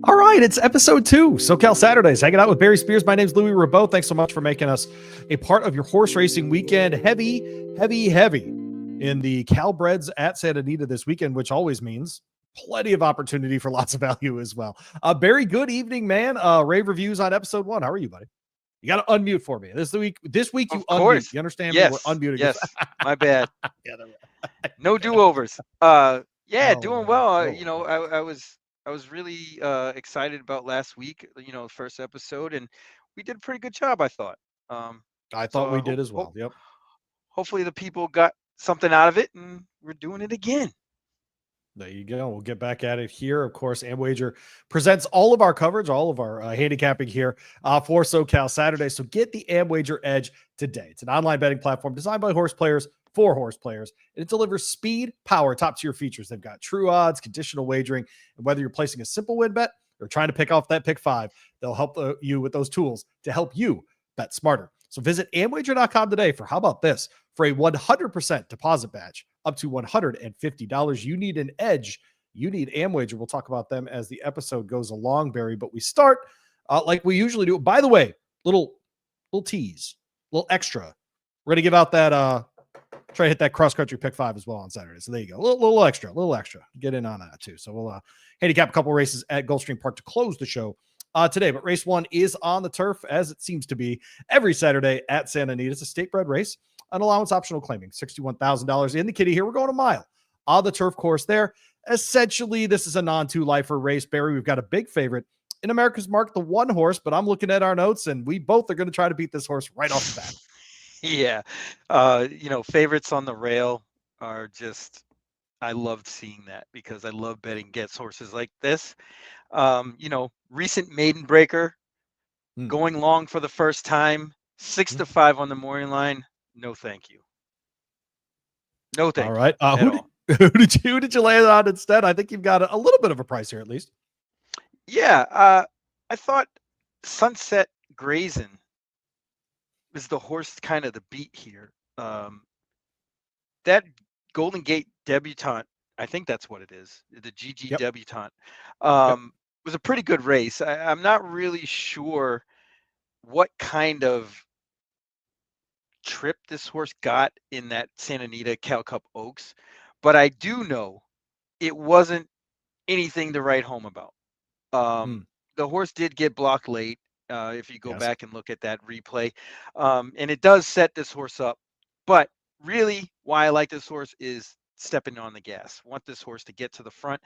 All right, it's episode 2, SoCal Saturdays. Hanging out with Barry Spears. My name's Louie Rabaut. Thanks so much for making us a part of your horse racing weekend. Heavy in the Calbreds at Santa Anita this weekend, which always means plenty of opportunity for lots of value as well. Barry, good evening, man. Rave reviews on episode 1. How are you, buddy? You got to unmute for me. This week you unmute. You understand me? We're unmuting. Yes. My bad. No do-overs. Doing well. I was really excited about last week, the first episode, and we did a pretty good job, I thought. I thought we did as well. Yep. Hopefully the people got something out of it, and we're doing it again. There you go. We'll get back at it here. Of course, AmWager presents all of our coverage, all of our handicapping here for SoCal Saturday. So get the AmWager Edge today. It's an online betting platform designed by horse players for horse players, and it delivers speed, power, top-tier features. They've got true odds, conditional wagering, and whether you're placing a simple win bet or trying to pick off that pick 5, they'll help you with those tools to help you bet smarter. So visit amwager.com today for, how about this, for a 100% deposit match up to $150. You need an edge. You need AmWager. We'll talk about them as the episode goes along, Barry, but we start like we usually do. By the way, little tease, little extra. We're going to give out that, try to hit that cross-country pick 5 as well on Saturday. So there you go. A little extra. Get in on that too. So we'll handicap a couple races at Gulfstream Park to close the show today. But race 1 is on the turf, as it seems to be every Saturday at Santa Anita. It's a state-bred race, an allowance optional claiming $61,000 in the kitty here. We're going a mile on the turf course there. Essentially, this is a non-2-lifer race. Barry, we've got a big favorite in America's Mark, the 1 horse, but I'm looking at our notes, and we both are going to try to beat this horse right off the bat. Yeah. Favorites on the rail are just, I love seeing that because I love betting against horses like this. Recent maiden breaker, going long for the first time, 6-5 on the morning line. No, thank you. No, thank you. All right. Who did you land on instead? I think you've got a little bit of a price here, at least. Yeah. I thought Sunset Grazing is the horse kind of the beat here. That Golden Gate debutante, I think that's what it is, the GG debutante, was a pretty good race. I'm not really sure what kind of trip this horse got in that Santa Anita Cal Cup Oaks, but I do know it wasn't anything to write home about. The horse did get blocked late. If you go back and look at that replay, and it does set this horse up. But really, why I like this horse is stepping on the gas. Want this horse to get to the front.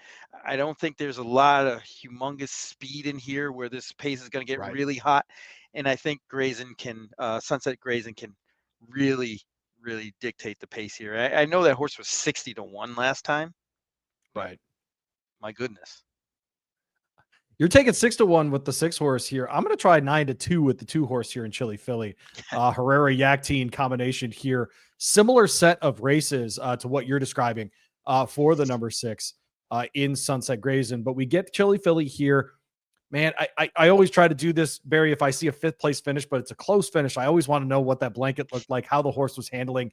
I don't think there's a lot of humongous speed in here where this pace is going to get really hot. And I think Sunset Grazing can really, really dictate the pace here. I know that horse was 60-1 last time. Right. My goodness. You're taking 6-1 with the 6 horse here. I'm going to try 9-2 with the 2 horse here in Chili Philly. Herrera Yaktine combination here. Similar set of races to what you're describing for the number 6 in Sunset Grazing. But we get Chili Philly here. Man, I always try to do this, Barry, if I see a 5th place finish, but it's a close finish. I always want to know what that blanket looked like, how the horse was handling,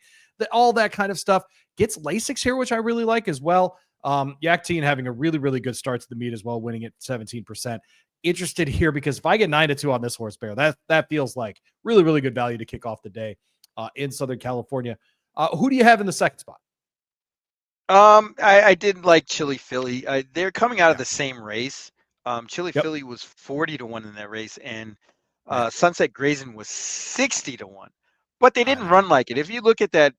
all that kind of stuff. Gets Lasix here, which I really like as well. Yaktine having a really, really good start to the meet as well, winning at 17%. Interested here because if I get 9-2 on this horse, Bear, that feels like really, really good value to kick off the day in Southern California. Who do you have in the second spot? I didn't like Chili Philly. They're coming out of the same race. Chili Philly was 40-1 in that race, and Sunset Grazing was 60-1. But they didn't run like it. If you look at that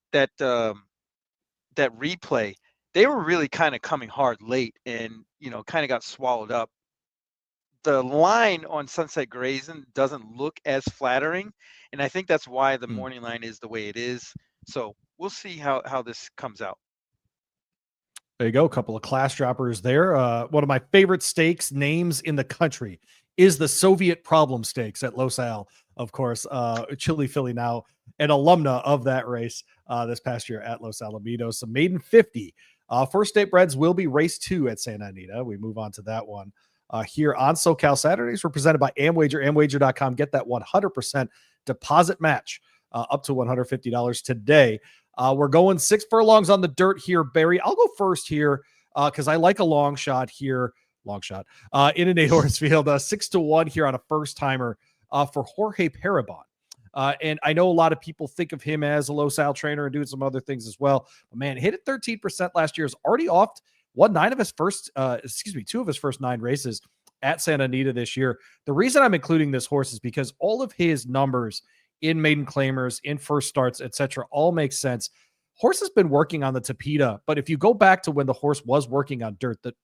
replay, they were really kind of coming hard late and, kind of got swallowed up. The line on Sunset Grazing doesn't look as flattering, and I think that's why the morning line is the way it is. So we'll see how this comes out. There you go. A couple of class droppers there. One of my favorite stakes names in the country is the Soviet Problem Stakes at Los Al. Of course, Chili Philly now an alumna of that race this past year at Los Alamitos. So maiden 50. First State Breds will be race 2 at Santa Anita. We move on to that one here on SoCal Saturdays. We're presented by AmWager, amwager.com. Get that 100% deposit match up to $150 today. We're going 6 furlongs on the dirt here, Barry. I'll go first here because I like a long shot here. Long shot in an 8-horse field. 6-1 here on a first timer for Jorge Parabon. And I know a lot of people think of him as a low sal trainer and doing some other things as well. But man, hit it 13% last year. Is already off. Won 2 of his first 9 races at Santa Anita this year. The reason I'm including this horse is because all of his numbers in maiden claimers, in first starts, etc., all make sense. Horse has been working on the Tapeta, but if you go back to when the horse was working on dirt, the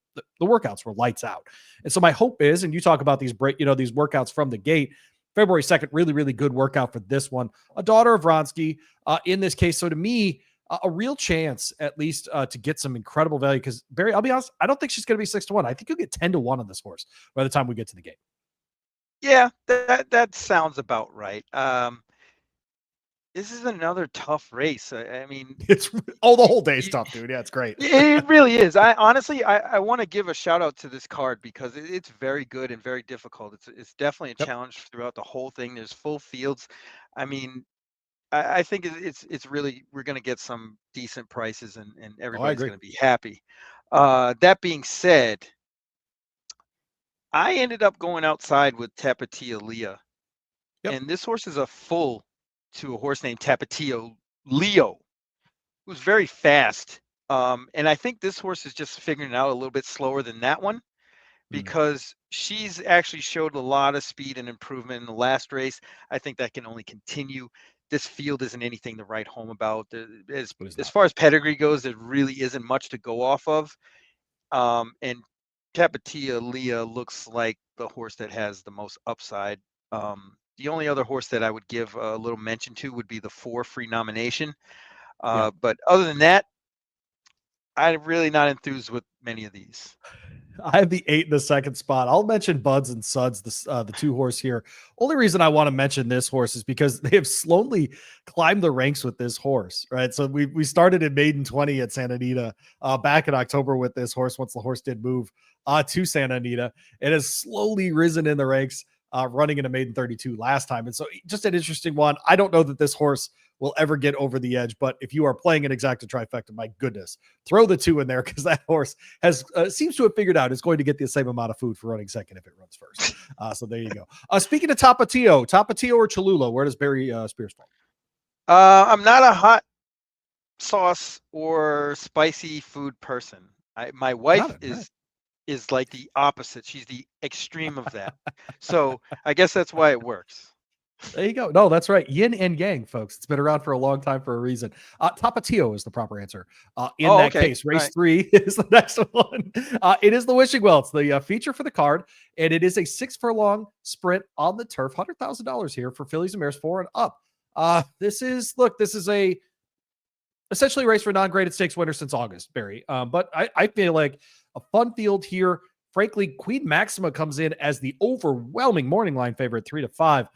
workouts were lights out. And so my hope is, and you talk about these these workouts from the gate. February 2nd, really, really good workout for this one. A daughter of Vronsky in this case. So to me, a real chance at least to get some incredible value. Because Barry, I'll be honest, I don't think she's going to be 6-1. I think you'll get 10-1 on this horse by the time we get to the gate. Yeah, that sounds about right. This is another tough race. I mean, it's the whole day's tough, dude. Yeah, it's great. It really is. I honestly, I want to give a shout out to this card because it's very good and very difficult. It's definitely a challenge throughout the whole thing. There's full fields. I mean, I think it's really, we're going to get some decent prices and everybody's going to be happy. That being said, I ended up going outside with Tapatio Leah. And this horse is a full to a horse named Tapatio Leo, who's very fast. And I think this horse is just figuring it out a little bit slower than that one because she's actually showed a lot of speed and improvement in the last race. I think that can only continue. This field isn't anything to write home about. As far as pedigree goes, there really isn't much to go off of. And Tapatio Leah looks like the horse that has the most upside. The only other horse that I would give a little mention to would be the 4 Free Nomination. But other than that, I'm really not enthused with many of these. I have the 8 in the second spot. I'll mention Buds and Suds, the 2 horse here. Only reason I want to mention this horse is because they have slowly climbed the ranks with this horse, right? So we started in maiden 20 at Santa Anita back in October with this horse once the horse did move to Santa Anita. It has slowly risen in the ranks, running in a maiden 32 last time. And so just an interesting one. I don't know that this horse will ever get over the edge, but if you are playing an exacta trifecta, my goodness, throw the 2 in there because that horse has seems to have figured out is going to get the same amount of food for running second if it runs first. So there you go. Speaking of Tapatio or Cholula, where does Barry Spears fall? I'm not a hot sauce or spicy food person. My wife is like the opposite. She's the extreme of that. So I guess that's why it works. There you go. No, that's right. Yin and yang, folks. It's been around for a long time for a reason. Tapatio is the proper answer. Case, race 3 is the next one. It is the Wishing Well. It's the feature for the card, and it is a 6 furlong sprint on the turf. $100,000 here for fillies and mares 4 and up. This is a essentially a race for non-graded stakes winner since August, Barry. But I feel like a fun field here. Frankly, Queen Maxima comes in as the overwhelming morning line favorite, 3-5.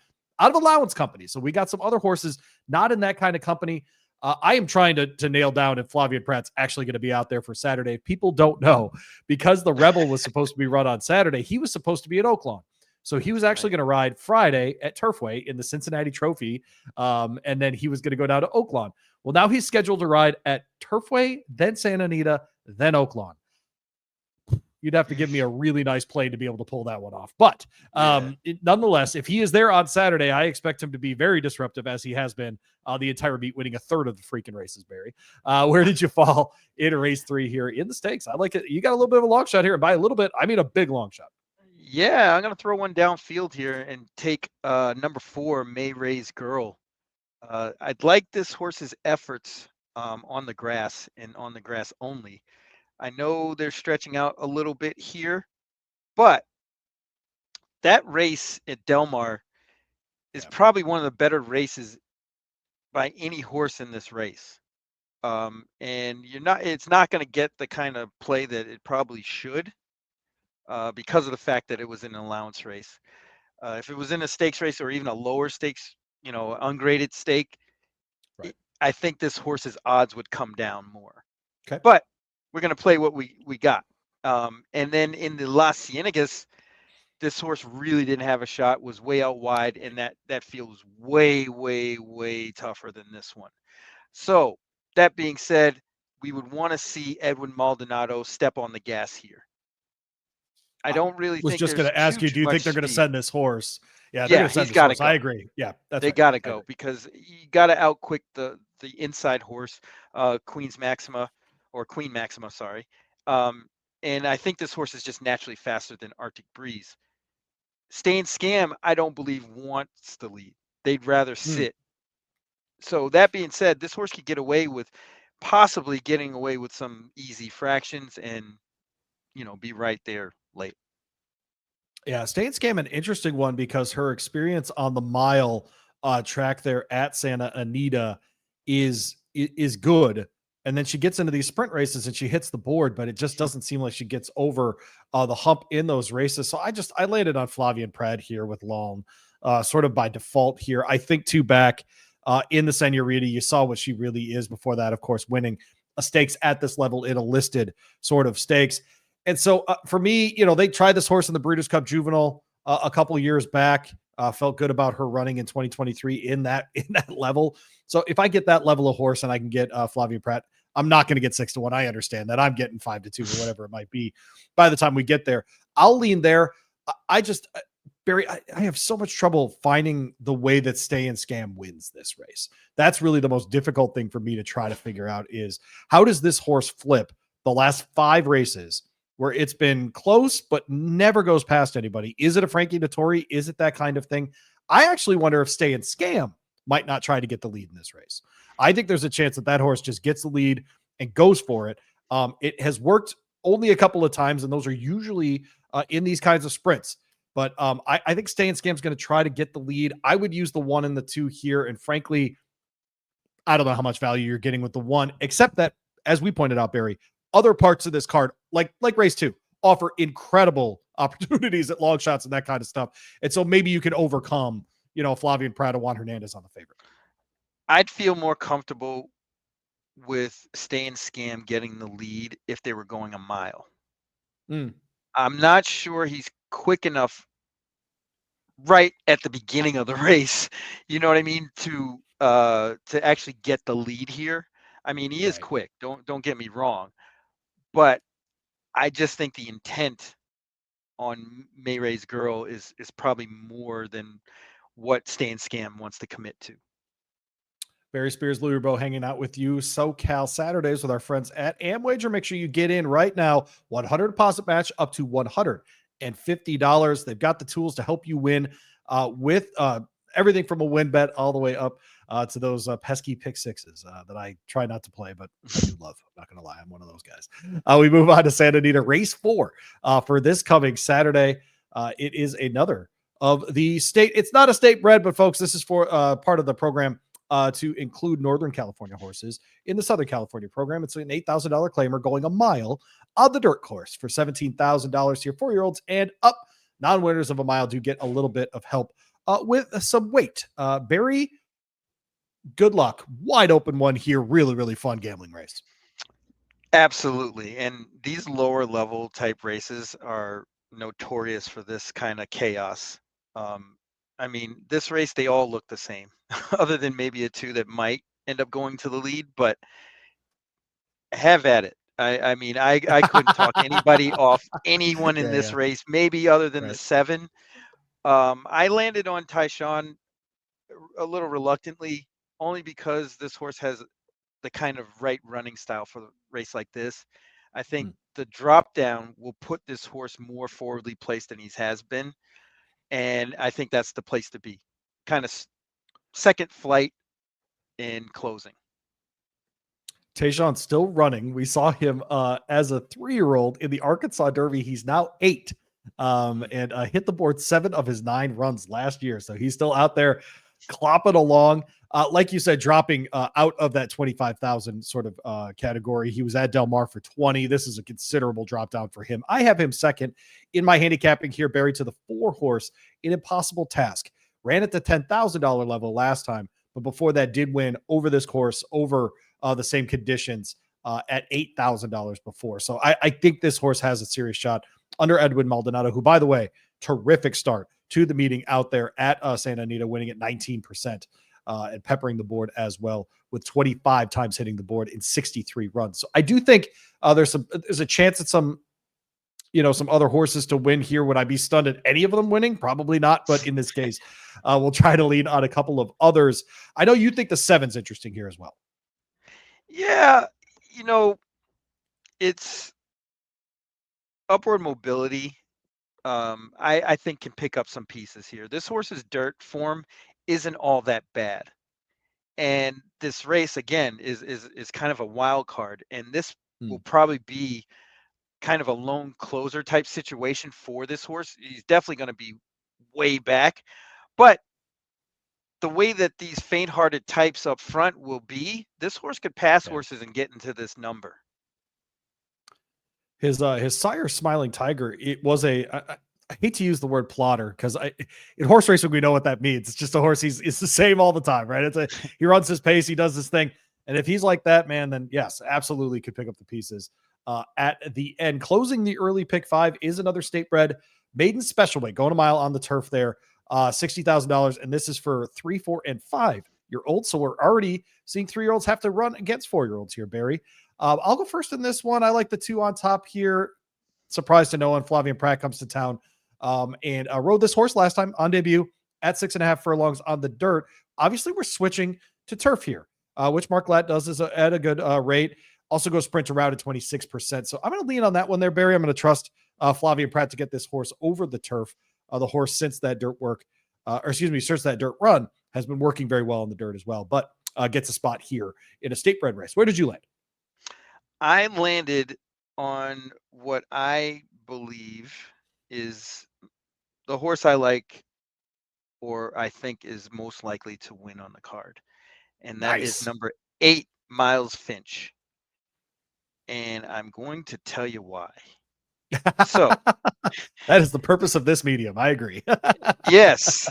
Out of allowance company. So we got some other horses not in that kind of company. I am trying to nail down if Flavien Prat's actually going to be out there for Saturday. If people don't know, because the Rebel was supposed to be run on Saturday, he was supposed to be at Oaklawn. So he was actually going to ride Friday at Turfway in the Cincinnati Trophy. And then he was going to go down to Oaklawn. Well, now he's scheduled to ride at Turfway, then Santa Anita, then Oaklawn. You'd have to give me a really nice play to be able to pull that one off. But nonetheless, if he is there on Saturday, I expect him to be very disruptive as he has been the entire meet, winning a third of the freaking races, Barry. Where did you fall in race 3 here in the stakes? I like it. You got a little bit of a long shot here. And by a little bit, I mean a big long shot. Yeah, I'm going to throw one downfield here and take number 4, May Ray's Girl. I'd like this horse's efforts on the grass and on the grass only. I know they're stretching out a little bit here, but that race at Del Mar is probably one of the better races by any horse in this race. And it's not going to get the kind of play that it probably should because of the fact that it was an allowance race. If it was in a stakes race or even a lower stakes, ungraded stake, I think this horse's odds would come down more. Okay. But we're going to play what we got. And then in the Las Ciénegas, this horse really didn't have a shot, was way out wide, and that field was way, way, way tougher than this one. So that being said, we would want to see Edwin Maldonado step on the gas here. I I don't really was think just going there's to ask you, too do you think much they're going to speed. send this horse? Yeah, they're going Yeah, to send he's this got to horse. I go. agree. Yeah, that's They right. got to I go agree. because you got to outquick the inside horse, Queen's Maxima or Queen Maxima, sorry. Um, and I think this horse is just naturally faster than Arctic Breeze. Stay and Scam, I don't believe wants the lead. They'd rather Hmm. sit. So that being said, this horse could get away with possibly getting away with some easy fractions and be right there late. Yeah, State Scam, an interesting one because her experience on the mile track there at Santa Anita is good. And then she gets into these sprint races and she hits the board, but it just doesn't seem like she gets over the hump in those races. So I landed on Flavian Prat here with Long, sort of by default here. I think two back in the Senorita. You saw what she really is before that, of course, winning a stakes at this level in a listed sort of stakes. And so for me, they tried this horse in the Breeders' Cup Juvenile a couple of years back. Felt good about her running in 2023 in that level. So if I get that level of horse and I can get Flavia Pratt, I'm not going to get 6-1. I understand that. I'm getting 5-2 or whatever it might be by the time we get there. I'll lean there. I just Barry, I have so much trouble finding the way that Stay and Scam wins this race. That's really the most difficult thing for me to try to figure out is how does this horse flip the last 5 races where it's been close but never goes past anybody? Is it a Frankie Dettori? Is it that kind of thing? I actually wonder if Stay and Scam might not try to get the lead in this race. I think there's a chance that horse just gets the lead and goes for it. It has worked only a couple of times, and those are usually in these kinds of sprints. But I think Stay and Scam is going to try to get the lead. I would use the 1 and the 2 here. And frankly, I don't know how much value you're getting with the 1, except that, as we pointed out, Barry, other parts of this card, like race 2, offer incredible opportunities at long shots and that kind of stuff. And so maybe you can overcome, Flavian Prado, Juan Hernandez on the favorite. I'd feel more comfortable with Stay and Scam getting the lead if they were going a mile. Mm. I'm not sure he's quick enough right at the beginning of the race, you know what I mean, to actually get the lead here. I mean, he is Right. quick. Don't get me wrong, but I just think the intent on Mayray's Girl is probably more than what Stay and Scam wants to commit to. Barry Spears, Louie Rabaut hanging out with you. SoCal Saturdays with our friends at Amwager. Make sure you get in right now. 100 deposit match up to $150. They've got the tools to help you win with everything from a win bet all the way up to those pesky pick sixes that I try not to play, but I do love. I'm not going to lie. I'm one of those guys. We move on to Santa Anita race 4 for this coming Saturday. It is another of the state. It's not a state bred, but folks, this is for part of the program to include Northern California horses in the Southern California program. It's an $8,000 claimer going a mile on the dirt course for $17,000 here. 4-year-olds and up. Non-winners of a mile do get a little bit of help with some weight. Barry, good luck. Wide open one here. Really, really fun gambling race. Absolutely. And these lower level type races are notorious for this kind of chaos. I mean, this race, they all look the same, other than maybe a 2 that might end up going to the lead, but have at it. I mean, I couldn't talk anybody off anyone in this Yeah. race, maybe other than the Right. 7. I landed on Tyshawn a little reluctantly, only because this horse has the kind of right running style for a race like this. I think Hmm. the drop down will put this horse more forwardly placed than he has been. And I think that's the place to be. Kind of second flight in closing. Tayshawn's still running. We saw him as a 3-year-old in the Arkansas Derby. He's now 8 and hit the board 7 of his 9 runs last year. So he's still out there clopping along. Like you said, dropping out of that 25,000 sort of category. He was at Del Mar for 20. This is a considerable drop down for him. I have him second in my handicapping here, buried to the 4 horse, an impossible task. Ran at the $10,000 level last time, but before that did win over this course, over the same conditions at $8,000 before. So I think this horse has a serious shot under Edwin Maldonado, who, by the way, terrific start to the meeting out there at Santa Anita, winning at 19%. And peppering the board as well, with 25 times hitting the board in 63 runs. So I do think there's a chance at some other horses to win here. Would I be stunned at any of them winning? Probably not. But in this case, we'll try to lean on a couple of others. I know you think the 7's interesting here as well. Yeah, it's upward mobility. I think can pick up some pieces here. This horse's dirt form isn't all that bad. And this race again is kind of a wild card. And this will probably be kind of a lone closer type situation for this horse. He's definitely going to be way back. But the way that these faint-hearted types up front will be, this horse could pass horses and get into this number. His sire, Smiling Tiger, it was I hate to use the word plotter because in horse racing we know what that means. It's just a horse. It's the same all the time, right? He runs his pace, he does this thing, and if he's like that, man, then yes, absolutely could pick up the pieces at the end. Closing the early pick 5 is another state bred maiden special weight, going a mile on the turf there, $60,000, and this is for 3, 4, and 5-year-olds. So we're already seeing 3-year-olds have to run against 4-year-olds here, Barry. I'll go first in this one. I like the 2 on top here. Surprised to no one. Flavien Prat comes to town and rode this horse last time on debut at 6.5 furlongs on the dirt. Obviously, we're switching to turf here, which Mark Latt does is at a good rate. Also goes sprint to route at 26%. So I'm going to lean on that one there, Barry. I'm going to trust Flavien Prat to get this horse over the turf. The horse since that dirt run has been working very well in the dirt as well, but gets a spot here in a state bred race. Where did you land? I landed on what I believe is the horse I like, or I think is most likely to win on the card. And that is number 8, Miles Finch. And I'm going to tell you why. So that is the purpose of this medium. I agree. Yes.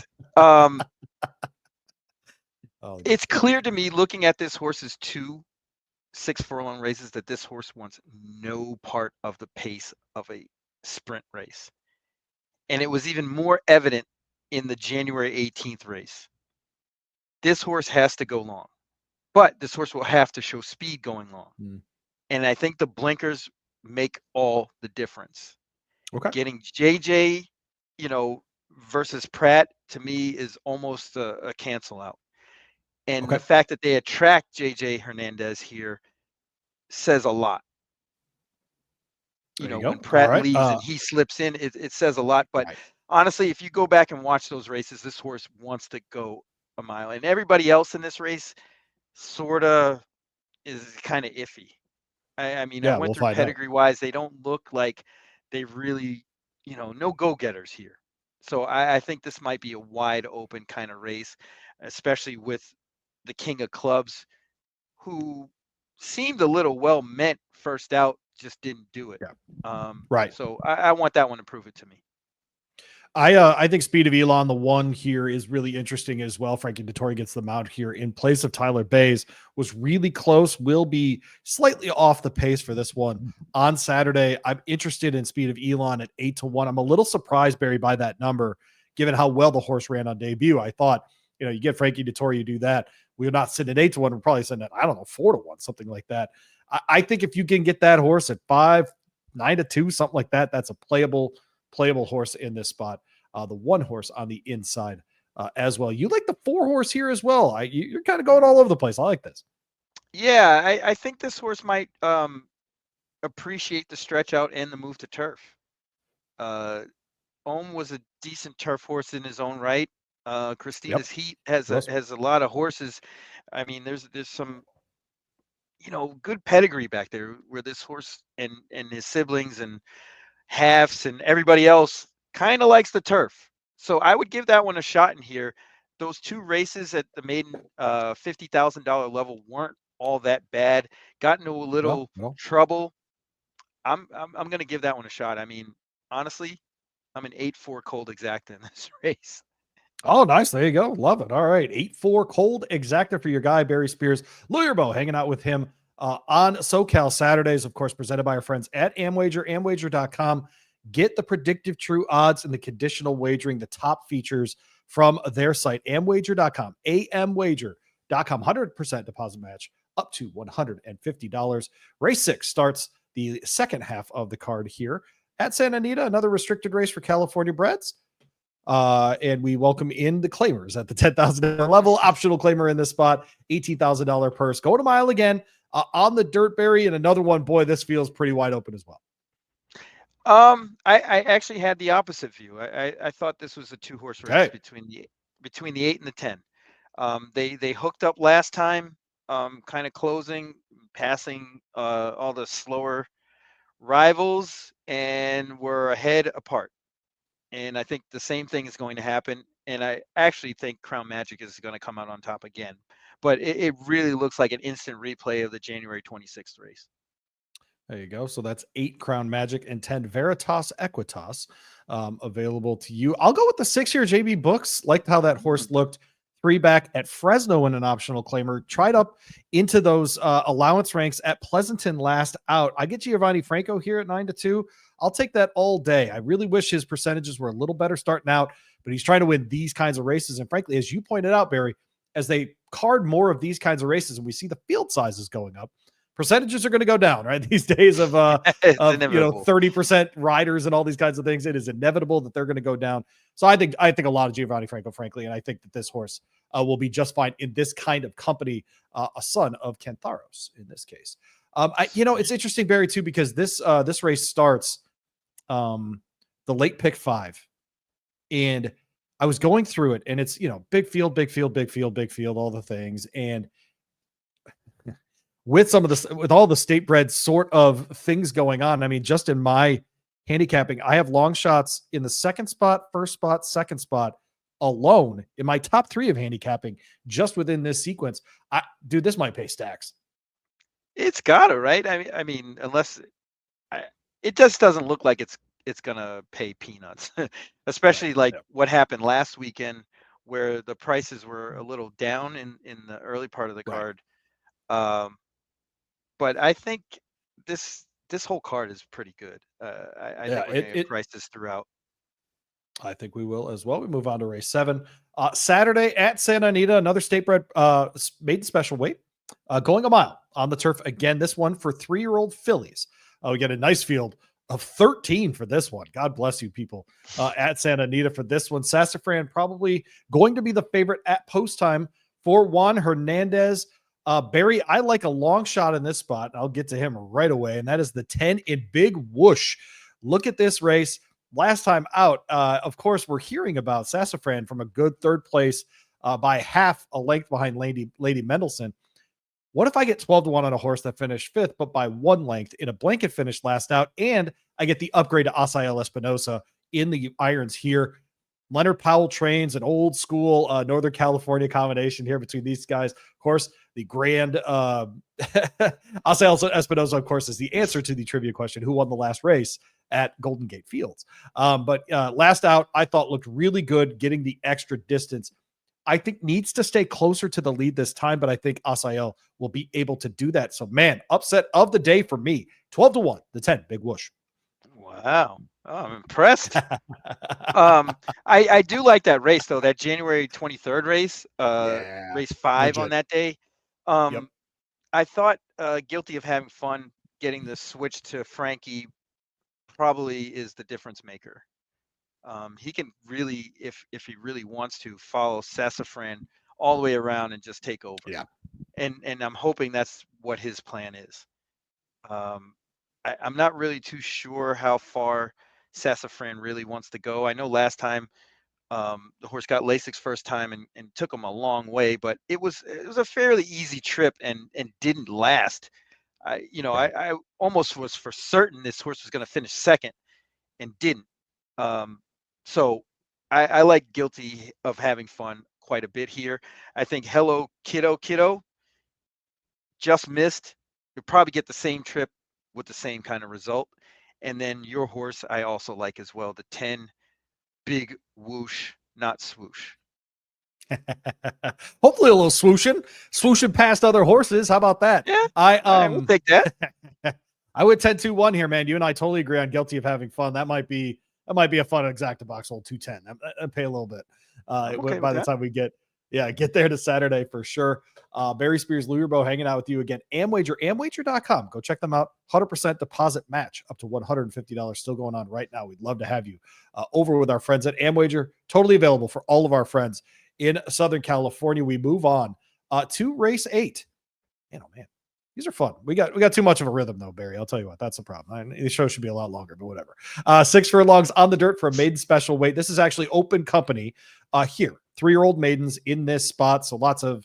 It's clear to me looking at this horse's 2 6-furlong races that this horse wants no part of the pace of a sprint race. And it was even more evident in the January 18th race. This horse has to go long, but this horse will have to show speed going long. And I think the blinkers make all the difference. Okay. Getting JJ, versus Prat to me is almost a cancel out. And the fact that they attract JJ Hernandez here says a lot. When Prat leaves and he slips in, it says a lot. But honestly, if you go back and watch those races, this horse wants to go a mile. And everybody else in this race sort of is kind of iffy. I went through pedigree-wise. They don't look like they really, no go-getters here. So I think this might be a wide open kind of race, especially with the King of Clubs, who seemed a little well-meant first out, just didn't do it. Right. So I want that one to prove it to me. I think Speed of Elon, the 1 here, is really interesting as well. Frankie Dettori gets them out here in place of Tyler Bays. Was really close, will be slightly off the pace for this one on Saturday. I'm interested in Speed of Elon at 8-1. I'm a little surprised, Barry, by that number, given how well the horse ran on debut. I thought, you get Frankie Dettori, you do that. We're not sitting at 8-1. We're probably sitting at, 4-1, something like that. I think if you can get that horse at 5, 9-2, something like that, that's a playable horse in this spot. The 1 horse on the inside as well. You like the 4 horse here as well. You're kind of going all over the place. I like this. Yeah, I think this horse might appreciate the stretch out and the move to turf. Ohm was a decent turf horse in his own right. Christina's Heat has a lot of horses. I mean, there's some good pedigree back there where this horse and his siblings and Halves and everybody else kind of likes the turf. So I would give that one a shot in here. Those 2 races at the maiden $50,000 level weren't all that bad. Got into a little trouble. I'm going to give that one a shot. I mean, honestly, I'm an 8-4 cold exacta in this race. Oh, nice. There you go. Love it. All right. 8-4 cold exacta for your guy, Barry Spears. Louie Rabaut hanging out with him on SoCal Saturdays, of course, presented by our friends at Amwager, amwager.com. Get the predictive true odds and the conditional wagering, the top features from their site, amwager.com, amwager.com, 100% deposit match up to $150. Race 6 starts the second half of the card here at Santa Anita, another restricted race for California breds. And we welcome in the claimers at the $10,000 level. Optional claimer in this spot, $18,000 purse. Go to mile again on the Dirtberry, and another one. Boy, this feels pretty wide open as well. I actually had the opposite view. I thought this was a 2-horse race between the 8 and the 10. They hooked up last time, kind of closing, passing all the slower rivals, and were ahead apart. And I think the same thing is going to happen. And I actually think Crown Magic is going to come out on top again. But it really looks like an instant replay of the January 26th race. There you go. So that's 8 Crown Magic and 10 Veritas Equitas available to you. I'll go with the 6-year JB Books. Liked how that horse looked 3 back at Fresno in an optional claimer. Tried up into those allowance ranks at Pleasanton last out. I get Giovanni Franco here at 9-2. I'll take that all day. I really wish his percentages were a little better starting out, but he's trying to win these kinds of races. And frankly, as you pointed out, Barry, as they card more of these kinds of races and we see the field sizes going up, percentages are going to go down, right? These days of 30% riders and all these kinds of things, it is inevitable that they're going to go down. So I think a lot of Giovanni Franco, frankly, and I think that this horse will be just fine in this kind of company, a son of Cantharos in this case. It's interesting, Barry, too, because this race starts the late pick 5, and I was going through it, and it's big field, all the things, and with all the state bred sort of things going on. I mean, just in my handicapping, I have long shots in the second spot, first spot, second spot alone in my top 3 of handicapping just within this sequence. Dude, this might pay stacks. It's gotta, right? I mean, unless it just doesn't look like it's gonna pay peanuts, especially what happened last weekend where the prices were a little down in the early part of the card. But I think this whole card is pretty good. I think we're going to get prices throughout. I think we will as well. We move on to race 7. Saturday at Santa Anita, another state bred maiden special weight. Going a mile on the turf again. This one for 3-year-old fillies. We get a nice field of 13 for this one. God bless you, people at Santa Anita for this one. Sassafran probably going to be the favorite at post time for Juan Hernandez. Barry, I like a long shot in this spot. I'll get to him right away, and that is the 10 in Big Whoosh. Look at this race. Last time out, of course, we're hearing about Sassafran from a good third place by half a length behind Lady Mendelson. What if I get 12-1 on a horse that finished 5th, but by 1 length in a blanket finish last out, and I get the upgrade to Asael Espinosa in the irons here? Leonard Powell trains, an old school Northern California combination here between these guys. Of course, the grand Asael Espinosa, of course, is the answer to the trivia question, who won the last race at Golden Gate Fields. But last out, I thought looked really good, getting the extra distance. I think needs to stay closer to the lead this time, but I think Asael will be able to do that. So, man, upset of the day for me, 12-1, the 10, Big Whoosh. Wow. Oh, I'm impressed. I do like that race, though, that January 23rd race, race 5 legit on that day. I thought Guilty of Having Fun getting the switch to Frankie probably is the difference maker. He can really, if he really wants to, follow Sassafran all the way around and just take over. Yeah. And I'm hoping that's what his plan is. I'm not really too sure how far Sassafran really wants to go. I know last time the horse got Lasix first time and took him a long way, but it was a fairly easy trip and didn't last. I almost was for certain this horse was going to finish second and didn't. So I like Guilty of Having Fun quite a bit here. I think Hello Kiddo just missed. You'll probably get the same trip with the same kind of result. And then your horse I also like as well, the 10 Big Whoosh, not Swoosh. Hopefully a little swooshing past other horses. How about that? Yeah, I will take that. I would 10-2-1 here, man. You and I totally agree on guilty of having fun. That might be a fun exacta box hold 210. I'd pay a little bit. I'm okay with By the that. time we get there to Saturday for sure. Barry Spears, Louie Rabaut hanging out with you again. Amwager, amwager.com. Go check them out. 100% deposit match up to $150 still going on right now. We'd love to have you over with our friends at Amwager. Totally available for all of our friends in Southern California. We move on to race 8. Man, oh man, these are fun. We got too much of a rhythm though, Barry. I'll tell you what, that's the problem. The show should be a lot longer, but whatever. 6 furlongs on the dirt for a maiden special weight. This is actually open company here. 3-year-old maidens in this spot, so lots of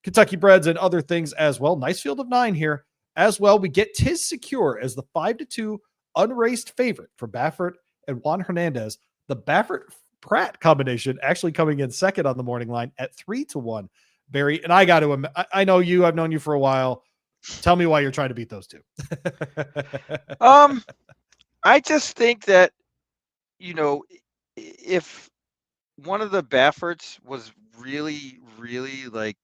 Kentucky breds and other things as well. Nice field of 9 here as well. We get Tis Secure as the 5-2 unraced favorite for Baffert and Juan Hernandez. The Baffert Pratt combination actually coming in second on the morning line at 3-1. Barry, and I got to, I know you, I've known you for a while. Tell me why you're trying to beat those two. I just think that, if one of the Bafferts was really, really like,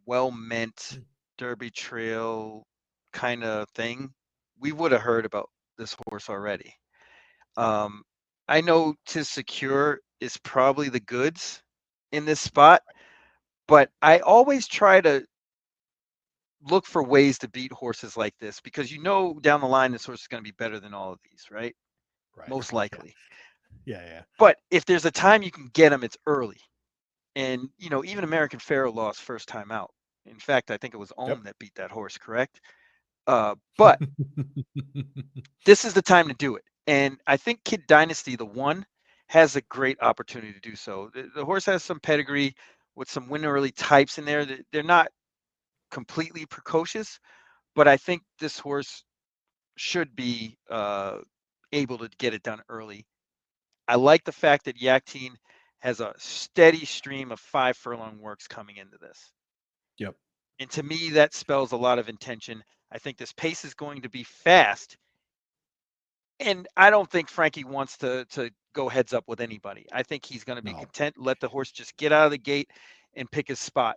well meant Derby Trail kind of thing, we would have heard about this horse already. I know Tis Secure is probably the goods in this spot, but I always try to look for ways to beat horses like this because down the line this horse is going to be better than all of these, right? Right. Most likely. Yeah. But if there's a time you can get them, it's early. And even American Pharaoh lost first time out. In fact, I think it was Ohm that beat that horse, correct? But this is the time to do it. And I think Kid Dynasty, the one, has a great opportunity to do so. The horse has some pedigree with some win early types in there. They're not completely precocious, but I think this horse should be able to get it done early. I like the fact that Yakteen has a steady stream of 5 furlong works coming into this. Yep. And to me, that spells a lot of intention. I think this pace is going to be fast. And I don't think Frankie wants to go heads up with anybody. I think he's going to be content, let the horse just get out of the gate and pick his spot.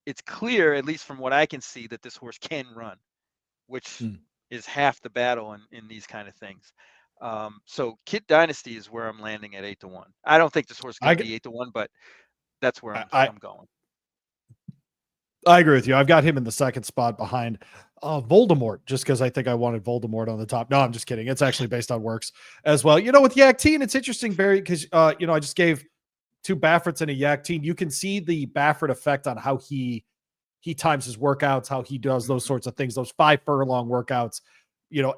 It's clear, at least from what I can see, that this horse can run, which is half the battle in these kind of things. So Kid Dynasty is where I'm landing at 8-1. I don't think this horse is going to be 8-1, but that's where I'm going. I agree with you. I've got him in the second spot behind Voldemort, just because I think I wanted Voldemort on the top. No, I'm just kidding. It's actually based on works as well. With Yakteen, it's interesting, Barry, because I just gave 2 Bafferts and a Yakteen. You can see the Baffert effect on how he times his workouts, how he does those sorts of things, those 5 furlong workouts,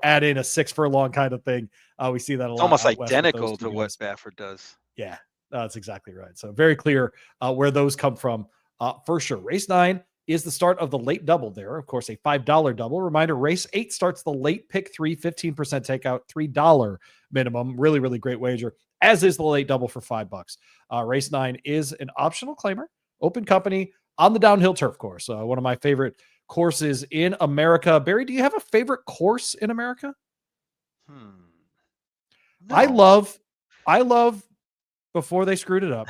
add in a 6 furlong kind of thing. We see that a lot. Almost identical to what Baffert does. Yeah, that's exactly right. So very clear where those come from for sure. Race 9 is the start of the late double there. Of course, a $5 double. Reminder, race 8 starts the late pick 3, 15% takeout, $3 minimum. Really, really great wager, as is the late double for $5. Race 9 is an optional claimer, open company on the downhill turf course. One of my favorite courses in America. Barry, do you have a favorite course in America? No. I love before they screwed it up.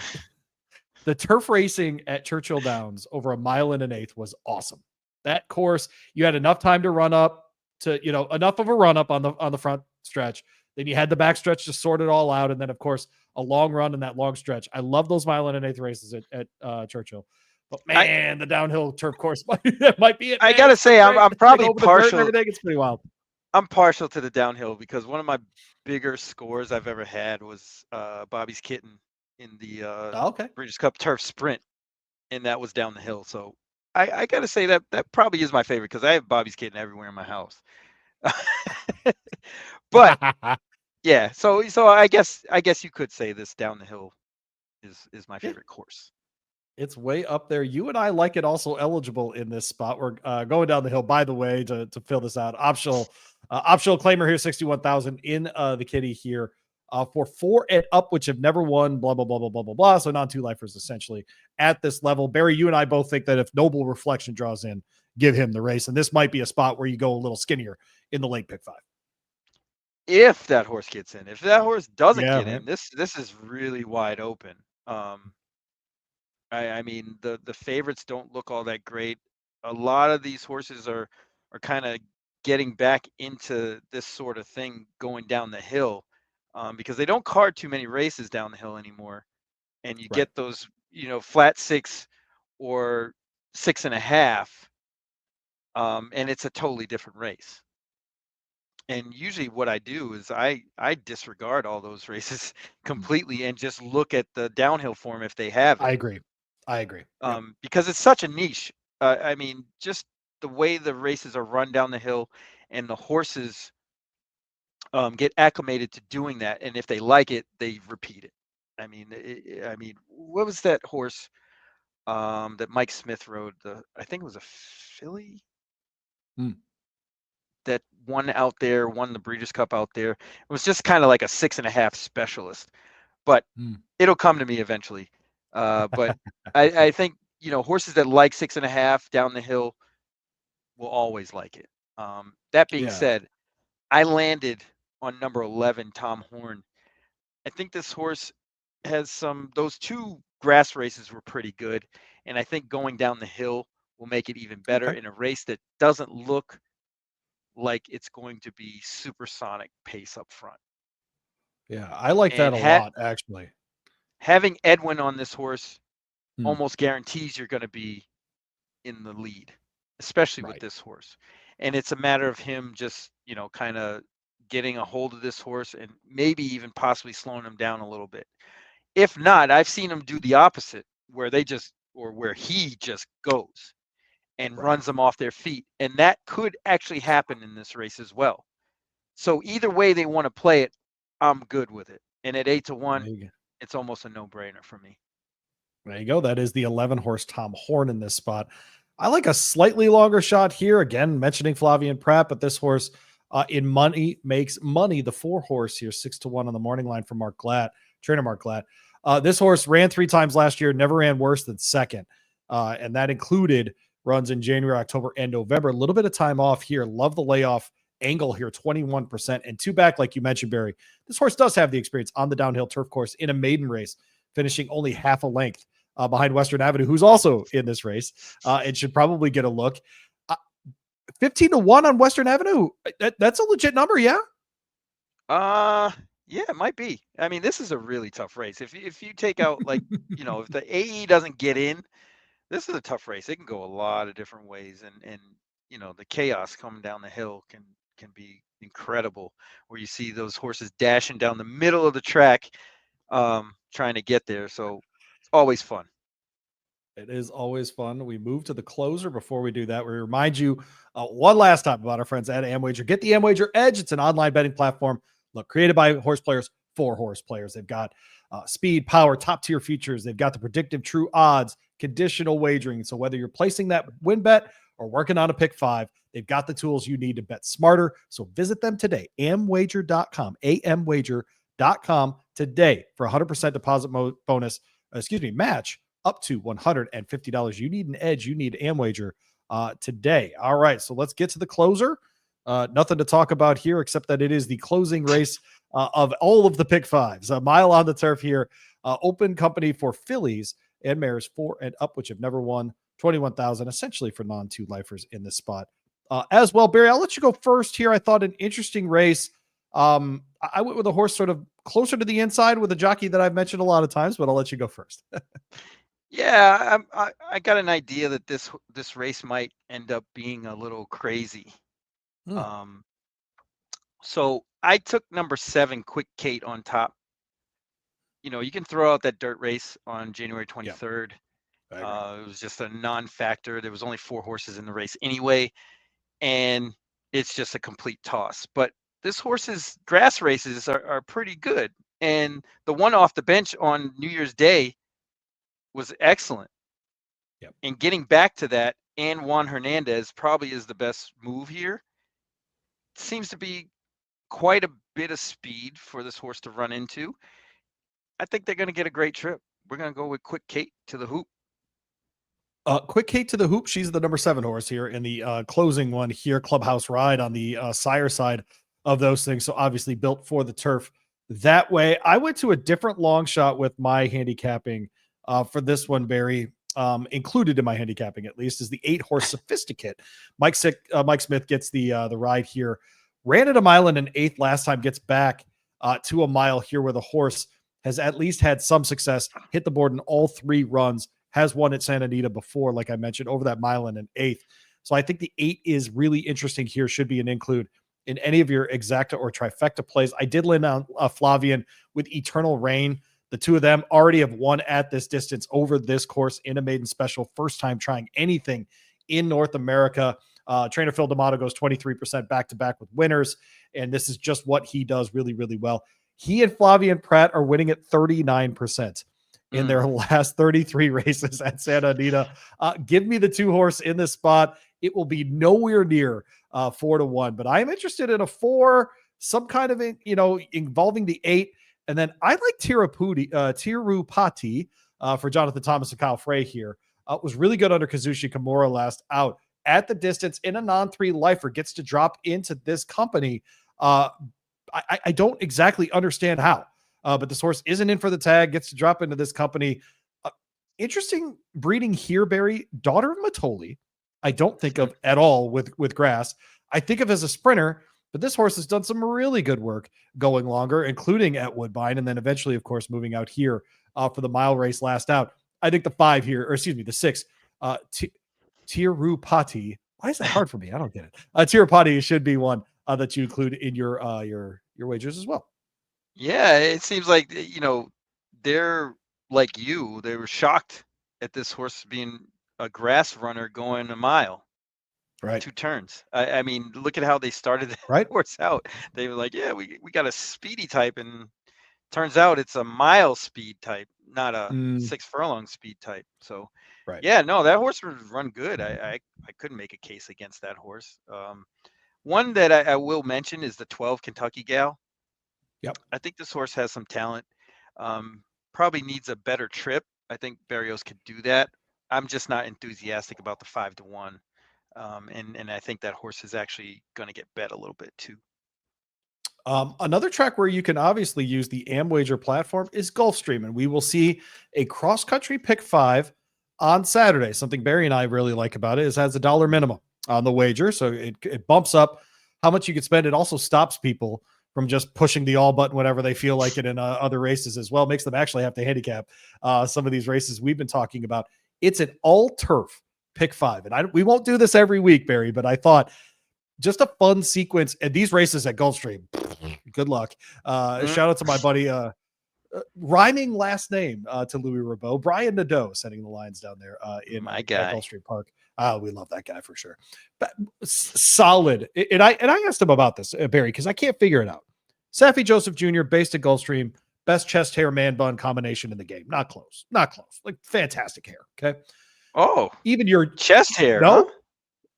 The turf racing at Churchill Downs over 1 1/8 was awesome. That course, you had enough time to run up to, enough of a run up on the front stretch. Then you had the back stretch to sort it all out. And then of course, a long run in that long stretch. I love those 1 1/8 races at Churchill. But man, the downhill turf course might be it. I got to say, I'm probably partial. Everything. It's pretty wild. I'm partial to the downhill because one of my bigger scores I've ever had was Bobby's Kitten in the Breeders' Cup Turf Sprint, and that was down the hill. So I got to say that probably is my favorite because I have Bobby's Kitten everywhere in my house. But yeah, so I guess you could say this down the hill is my favorite course. It's way up there. You and I like it also eligible in this spot. We're going down the hill, by the way, to fill this out. Optional claimer here, 61,000 in the kitty here for 4 and up, which have never won, blah, blah, blah, blah, blah, blah, blah. So non 2 lifers essentially at this level. Barry, you and I both think that if Noble Reflection draws in, give him the race. And this might be a spot where you go a little skinnier in the late pick 5. If that horse gets in. If that horse doesn't get in, this is really wide open. I mean, the favorites don't look all that great. A lot of these horses are are kind of getting back into this sort of thing going down the hill, because they don't card too many races down the hill anymore. And you Right. get those, flat 6 or 6.5, and it's a totally different race. And usually what I do is I disregard all those races Mm. completely and just look at the downhill form if they have I it, agree. I agree. Yep. because it's such a niche. I mean, just the way the races are run down the hill, and the horses get acclimated to doing that, and if they like it, they repeat it. I mean, what was that horse that Mike Smith rode? I think it was a filly Mm. that won the Breeders' Cup out there. It was just kind of like a 6.5 specialist, but Mm. it'll come to me eventually. But I think horses that like 6.5 down the hill will always like it. That being Yeah. said, I landed on number 11, Tom Horn. I think this horse has those 2 grass races were pretty good, and I think going down the hill will make it even better Okay. in a race that doesn't look like it's going to be supersonic pace up front. Yeah. I like that And a lot, actually. having Edwin on this horse Mm. almost guarantees you're going to be in the lead, especially with Right. this horse. And it's a matter of him just, kind of getting a hold of this horse and maybe even possibly slowing him down a little bit. If not, I've seen him do the opposite, where he just goes and Right. runs them off their feet. And that could actually happen in this race as well. So either way they want to play it, I'm good with it. And at 8-1, There you go. it's almost a no-brainer for me. There you go. That is the 11 horse Tom Horn in this spot. I like a slightly longer shot here. Again, mentioning Flavian Pratt, but this horse in money makes money. The 4 horse here, 6-1 on the morning line for Mark Glatt, trainer Mark Glatt. This horse ran 3 times last year, never ran worse than second. And that included runs in January, October, and November. A little bit of time off here. Love the layoff angle here, 21%. And 2 back, like you mentioned, Barry. This horse does have the experience on the downhill turf course in a maiden race, finishing only half a length behind Western Avenue, who's also in this race, and should probably get a look. 15-1 on Western Avenue. That's a legit number, yeah? Yeah, it might be. I mean, this is a really tough race. If you take out, like, if the AE doesn't get in, this is a tough race. It can go a lot of different ways, and the chaos coming down the hill can be incredible. Where you see those horses dashing down the middle of the track, trying to get there. So it's always fun. It is always fun. We move to the closer. Before we do that, we remind you one last time about our friends at AmWager. Get the AmWager Edge. It's an online betting platform. Look, created by horse players for horse players. They've got speed, power, top tier features. They've got the predictive true odds, conditional wagering. So whether you're placing that win bet or working on a pick 5, they've got the tools you need to bet smarter. So visit them today. Amwager.com, amwager.com today for 100% deposit bonus, match up to $150. You need an edge. You need AmWager today. All right, so let's get to the closer. Nothing to talk about here except that it is the closing race of all of the pick 5s. A mile on the turf here. Open company for fillies and mares 4 and up, which have never won. 21,000 essentially for non-2 lifers in this spot. As well, Barry, I'll let you go first here. I thought an interesting race. I went with a horse sort of closer to the inside with a jockey that I've mentioned a lot of times, but I'll let you go first. Yeah, I got an idea that this race might end up being a little crazy. Hmm. Um, so I took number 7, Quick Kate, on top. You can throw out that dirt race on January Yeah, 23rd. I agree. It was just a non-factor. There was only 4 horses in the race anyway, and it's just a complete toss. But this horse's grass races are pretty good, and the one off the bench on New Year's Day was excellent. Yep. And getting back to that, and Juan Hernandez probably is the best move here. Seems to be quite a bit of speed for this horse to run into. I think they're going to get a great trip. We're going to go with Quick Kate to the hoop. Quick Kate to the hoop. She's the number 7 horse here in the closing one here. Clubhouse Ride on the sire side of those things. So obviously built for the turf that way. I went to a different long shot with my handicapping for this one, Barry. included in my handicapping at least, is the 8-horse Sophisticate. Mike Smith gets the ride here. Ran at a mile and an eighth last time, gets back to a mile here where the horse has at least had some success, hit the board in all 3 runs, has won at Santa Anita before, like I mentioned, over that mile and an eighth. So I think the 8 is really interesting here, should be an include in any of your exacta or trifecta plays. I did land on Flavian with Eternal Rain. The 2 of them already have won at this distance over this course in a maiden special. First time trying anything in North America. Trainer Phil D'Amato goes 23% back-to-back with winners, and this is just what he does really, really well. He and Flavian Pratt are winning at 39% in their last 33 races at Santa Anita. Give me the 2-horse in this spot. It will be nowhere near 4-1, but I am interested in a 4, some kind of, involving the 8. And then I like Tirupati for Jonathan Thomas and Kyle Frey here. Was really good under Kazushi Kimura last out at the distance in a non-3 lifer, gets to drop into this company. I don't exactly understand how, but this horse isn't in for the tag, gets to drop into this company. Interesting breeding here, Barry. Daughter of Matoli. I don't think of at all with grass. I think of as a sprinter, but this horse has done some really good work going longer, including at Woodbine, and then eventually, of course, moving out here for the mile race last out. I think the 5 here, or excuse me, the 6, Tirupati. Why is that hard for me? I don't get it. Tirupati should be one that you include in your wagers as well. Yeah, it seems like they're like you. They were shocked at this horse being a grass runner going a mile. Right. 2 turns. I mean, look at how they started that horse out. They were like, yeah, we got a speedy type, and turns out it's a mile speed type, not a 6 furlong speed type. So, yeah, no, that horse would run good. I couldn't make a case against that horse. One that I will mention is the 12 Kentucky Gal. Yep. I think this horse has some talent. Probably needs a better trip. I think Berrios could do that. I'm just not enthusiastic about the 5-1. And I think that horse is actually going to get bet a little bit too. Another track where you can obviously use the Amwager platform is Gulfstream, and we will see a cross-country pick 5 on Saturday. Something Barry and I really like about it is it has a $1 minimum on the wager, so it bumps up how much you can spend. It also stops people from just pushing the all button whenever they feel like it in other races as well. Makes them actually have to handicap some of these races we've been talking about. It's an all-turf pick 5, and we won't do this every week, Barry, but I thought just a fun sequence. And these races at Gulfstream, good luck. Shout out to my buddy, rhyming last name to Louie Rabaut, Brian Nadeau, setting the lines down there in Gulfstream Park. We love that guy for sure. But solid. And I asked him about this, Barry, because I can't figure it out. Saffie Joseph Jr., based at Gulfstream, best chest hair man bun combination in the game. Not close. Like fantastic hair. Okay. Oh, even your chest hair. No. Huh?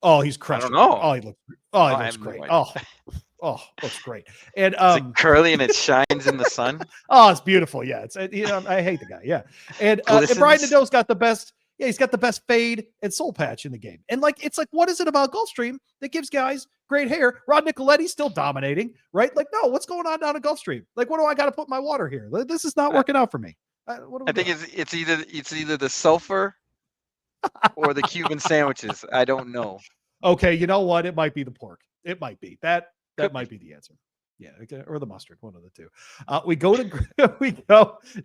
Oh, he's crushed. I don't know. Oh, he looks great. Looks great. And is it curly and it shines in the sun? Oh, it's beautiful. Yeah, it's I hate the guy. Yeah, and Brian Nadeau's got the best. Yeah, he's got the best fade and soul patch in the game. And it's like, what is it about Gulfstream that gives guys great hair? Rod Nicoletti's still dominating, right? Like, no, what's going on down at Gulfstream? Like, what do I got to put in my water here? This is not working out for me. I think it's either the sulfur or the Cuban sandwiches. I don't know. Okay, you know what? It might be the pork. It might be that might be the answer. Yeah, or the mustard, one of the two. We go to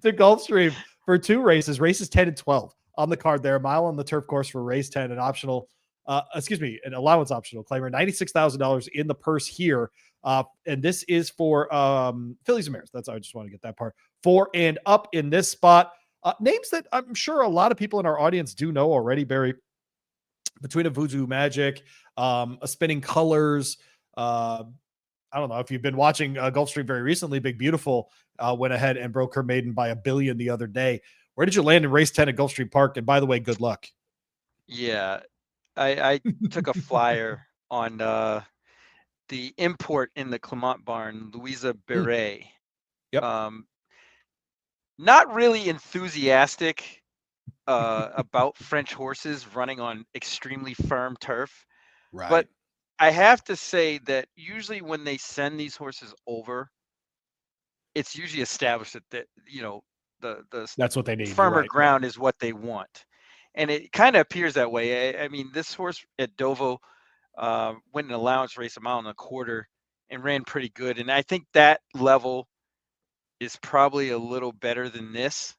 Gulfstream for 2 races. Races 10 and 12 on the card there. A mile on the turf course for race 10, an optional. An allowance optional claimer. $96,000 in the purse here. And this is for Fillies and Mares. I just want to get that part. 4 and up in this spot. Names that I'm sure a lot of people in our audience do know already, Barry. Between a Voodoo Magic, a Spinning Colors. I don't know if you've been watching Gulfstream very recently. Big Beautiful went ahead and broke her maiden by $1 billion the other day. Where did you land in race 10 at Gulfstream Park? And by the way, good luck. Yeah, I took a flyer on the import in the Clement barn, Louisa Beret. Yep. Not really enthusiastic about French horses running on extremely firm turf. Right. But I have to say that usually when they send these horses over, it's usually established that the that's what they need. Firmer ground is what they want. And it kind of appears that way. I mean, this horse at Dovo went an allowance race, a mile and a quarter, and ran pretty good. And I think that level is probably a little better than this.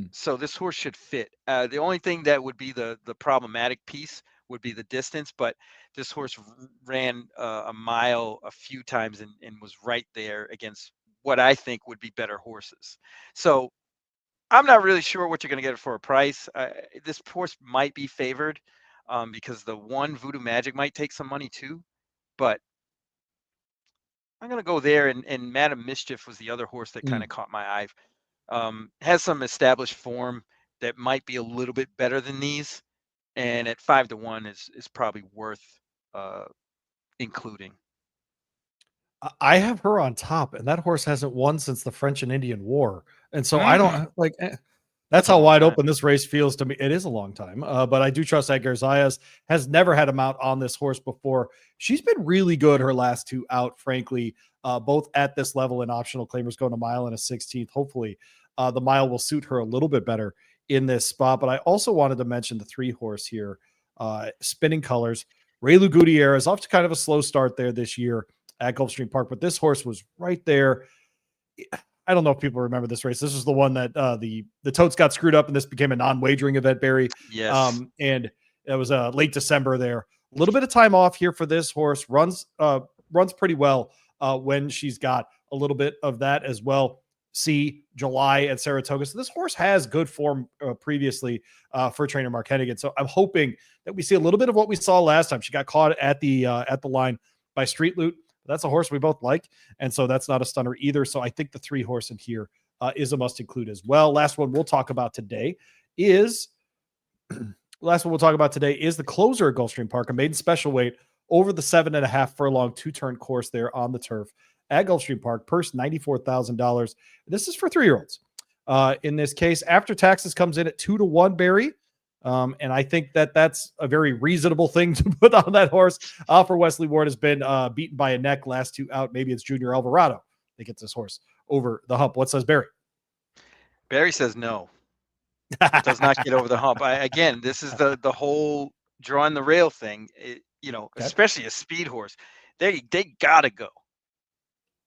So this horse should fit. The only thing that would be the problematic piece would be the distance, but this horse ran a mile a few times and was right there against what I think would be better horses. So I'm not really sure what you're going to get for a price. This horse might be favored because the one Voodoo Magic might take some money too, but I'm going to go there. And Madam Mischief was the other horse that kind of caught my eye. Has some established form that might be a little bit better than these, and at 5-1 is probably worth including. I have her on top, and that horse hasn't won since the French and Indian War, and so I don't like. That's how wide open this race feels to me. It is a long time, but I do trust Edgar Zayas. Has never had a mount on this horse before. She's been really good her last two out, frankly, both at this level and optional claimers going a mile and a 16th. Hopefully, the mile will suit her a little bit better in this spot. But I also wanted to mention the 3-horse here, Spinning Colors. Raylu Gutierrez off to kind of a slow start there this year at Gulfstream Park, but this horse was right there. I don't know if people remember this race. This was the one that the totes got screwed up and this became a non-wagering event, Barry. Yes. And it was late December there. A little bit of time off here for this horse. Runs pretty well when she's got a little bit of that as well. See July at Saratoga. So this horse has good form previously for trainer Mark Hennigan. So I'm hoping that we see a little bit of what we saw last time. She got caught at the line by Street Loot. That's a horse we both like, and so that's not a stunner either. So I think the 3-horse in here is a must include as well. Last one we'll talk about today is the closer at Gulfstream Park, a maiden special weight over the 7.5 furlong 2-turn course there on the turf at Gulfstream Park. Purse $94,000. This is for 3-year-olds. In this case, after taxes comes in at 2-1, Barry. And I think that that's a very reasonable thing to put on that horse. For Wesley Ward has been beaten by a neck last 2 out. Maybe it's Junior Alvarado that gets this horse over the hump. What says Barry? Barry says no. Does not get over the hump. Again, this is the whole drawing the rail thing. Especially a speed horse. They gotta go.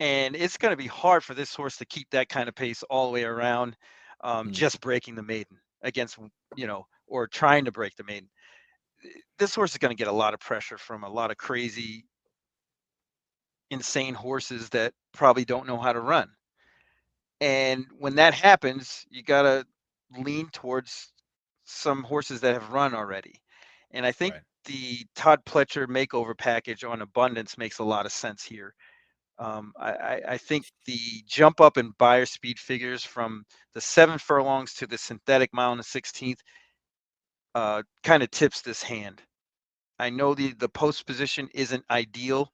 And it's going to be hard for this horse to keep that kind of pace all the way around, just breaking the maiden against, or trying to break the maiden. This horse is going to get a lot of pressure from a lot of crazy, insane horses that probably don't know how to run. And when that happens, you got to lean towards some horses that have run already. And I think the Todd Pletcher makeover package on Abundance makes a lot of sense here. I think the jump up in buyer speed figures from the 7 furlongs to the synthetic mile and the 16th kind of tips this hand. I know the post position isn't ideal,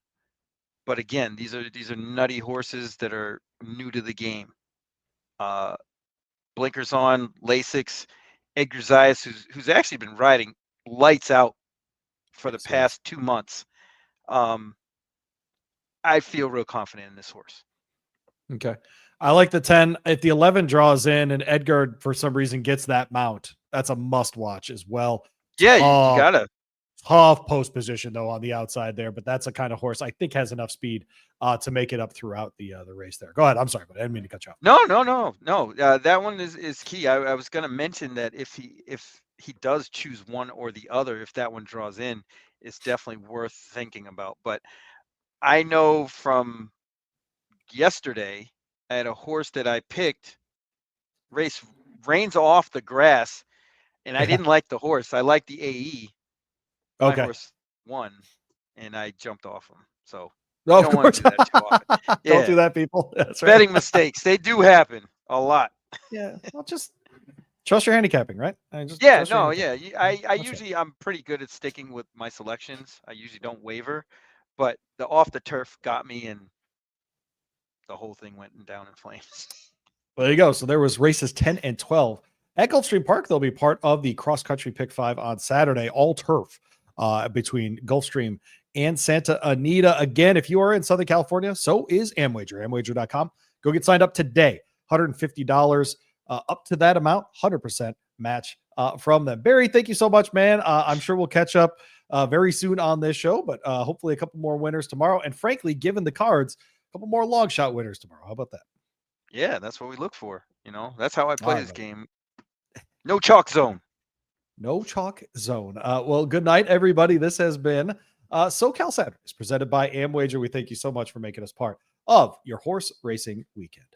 but again, these are nutty horses that are new to the game. Blinkers on, Lasix, Edgar Zayas, who's actually been riding lights out for the past 2 months. I feel real confident in this horse. Okay. I like the 10. If the 11 draws in and Edgar, for some reason, gets that mount, that's a must watch as well. Yeah, you got to. Tough post position, though, on the outside there, but that's a kind of horse I think has enough speed to make it up throughout the race there. Go ahead. I'm sorry, but I didn't mean to cut you off. No. That one is key. I was going to mention that if he does choose one or the other, if that one draws in, it's definitely worth thinking about. But I know from yesterday, I had a horse that I picked, reins off the grass, and I didn't like the horse. I liked the AE. My horse won, and I jumped off him. So you don't want to do that too often. Don't do that, people. That's right. Betting mistakes. They do happen a lot. Yeah. Well, just trust your handicapping, right? I usually I'm pretty good at sticking with my selections. I usually don't waver, but the off the turf got me, and the whole thing went down in flames. Well, there you go. So there was races 10 and 12 at Gulfstream Park. They'll be part of the cross country pick 5 on Saturday, all turf between Gulfstream and Santa Anita. Again, if you are in Southern California, so is Amwager, amwager.com. Go get signed up today. $150 up to that amount, 100% match from them. Barry, thank you so much, man. I'm sure we'll catch up very soon on this show, but hopefully a couple more winners tomorrow. And frankly, given the cards, a couple more long shot winners tomorrow. How about that? Yeah, that's what we look for. That's how I play All this right. game. No chalk zone. No chalk zone. Well, good night, everybody. This has been SoCal Saturdays presented by Amwager. We thank you so much for making us part of your horse racing weekend.